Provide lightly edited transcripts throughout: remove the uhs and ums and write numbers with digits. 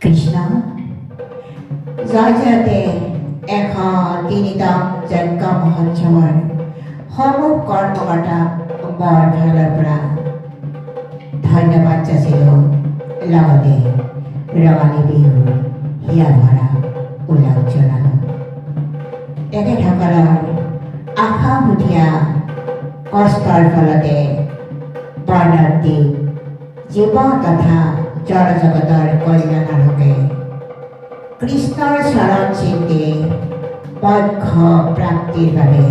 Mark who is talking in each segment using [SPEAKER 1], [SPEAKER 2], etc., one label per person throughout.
[SPEAKER 1] কৃষ্ণ জয়জয়তে 103তম যজ্ঞ মহোৎসৱৰ সমূহ কৰ্মকৰ্তাক বৰ ফালৰ পৰা ধন্যবাদ যাচিলোঁ। লগতে ৰঙালী বিহুৰ হিয়া ভৰা উল্লাস জনালোঁ। তেখেতসকলৰ আশামুঠীয়া কষ্টৰ ফলতে বৰ্ণাৰ্থী জীৱ তথা জড় জগতৰ কল্যাণৰ হকে কৃষ্ণৰ চৰণ চিন্তি পক্ষ প্ৰাপ্তিৰ বাবে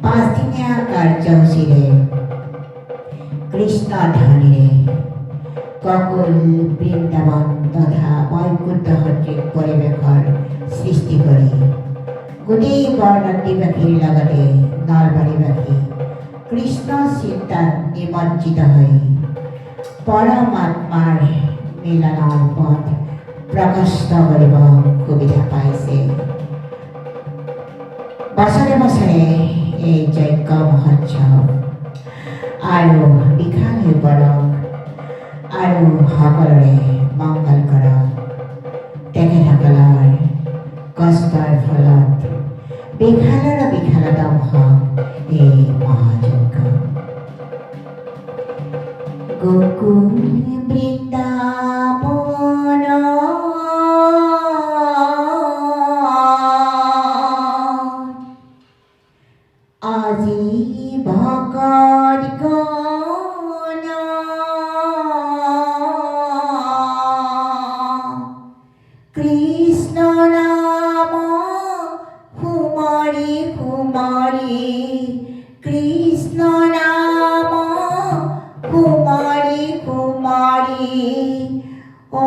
[SPEAKER 1] 5 দিনীয়া কাৰ্যসূচীৰে কৃষ্ণ ধ্বনিৰে গকুল বৃন্দাবন তথা বৈকুণ্ঠ সদৃশ পৰিৱেশৰ সৃষ্টি কৰি গোটেই বৰ্ণাৰ্থীবাসীৰ লগতে নলবাৰীবাসী কৃষ্ণ চিন্তাত নিমজ্জিত হৈ পৰমাত্মাৰ মিলনৰ পথ প্ৰকষ্ট কৰিব সুবিধা পাইছে। বছৰে বছৰে এই যজ্ঞ মহোৎসৱ আৰু বিশাল হৈ পৰক আৰু সকলোৰে মংগল কৰক। তেখেতসকলৰ কষ্টৰ ফলত বিশালৰ বিশালতম হওক এই মহাযজ্ঞ। গোকুল বৃন্দাবন আজি ভকত গণ কৃষ্ণ নাম সুমৰি সুমৰি কৃষ্ণ নাম সুমৰি সুমৰি ও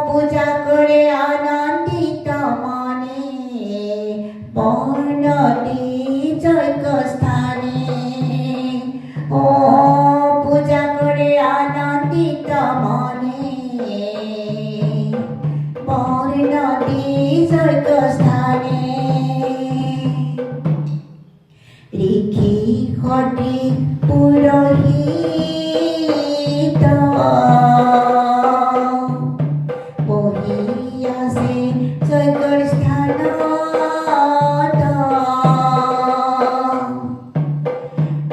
[SPEAKER 1] পূজা কৰে আনন্দিত মনে বৰ্ণতি যজ্ঞ স্থানে ও পূজা কৰে আনন্দিত মনে বৰ্ণতি যজ্ঞ স্থানে ঋষি সতী পুৰোহিত বহি আছে যজ্ঞৰ স্থানত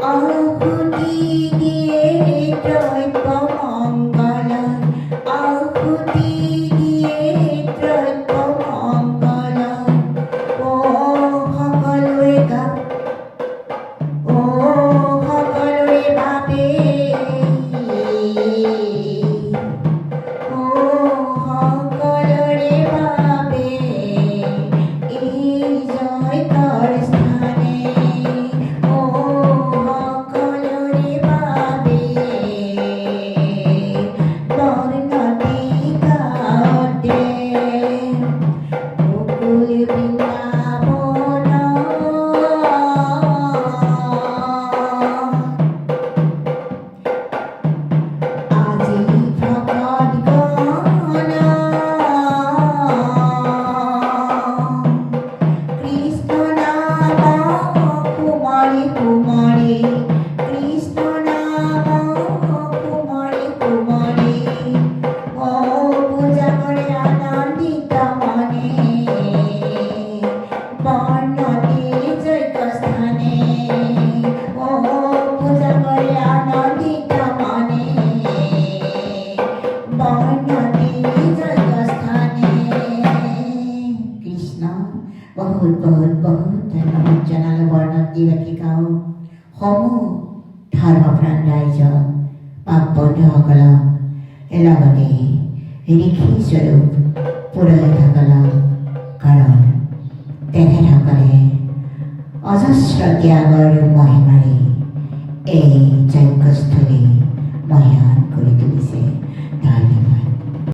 [SPEAKER 1] আহুতি দিয়ে দ্ৰব্য মংগল আহুতি দিয়ে দ্ৰব্য মংগল ও সকলোৱে গাওক ও সকলোৱে ভাবে ও সকলোৰে ভাবে এই জয়কৰ স্থানে ও সকলোৰে ভাবে বৰ্ণতি গাঁৱতে গোকুল বৃন্দাবন আজি ভকত গণ কৃষ্ণ নাম সুমৰি সুমৰি কৃষ্ণ নাম সুমৰি সুমৰি ও পূজা কৰে আনন্দিত মনে বৰ্ণতি যজ্ঞ স্থানে ও পূজা কৰে আনন্দিত মনে বৰ্ণতি যজ্ঞ স্থানে। কৃষ্ণ বহুত বহুত বহুত ধন্যবাদ জনালোঁ বৰ্ণাৰ্থীবাসীকাও সমূহ ধৰ্মপ্ৰাণ ৰাইজ পাপ বন্ধুসকলক লগতে ঋষি স্বৰূপ পুৰোহিতসকলক কাৰণ তেখেতসকলে অজস্ৰ ত্যাগৰ মহিমাৰে এই যজ্ঞস্থলী মহিয়ান কৰি তুলিছে। ধন্যবাদ।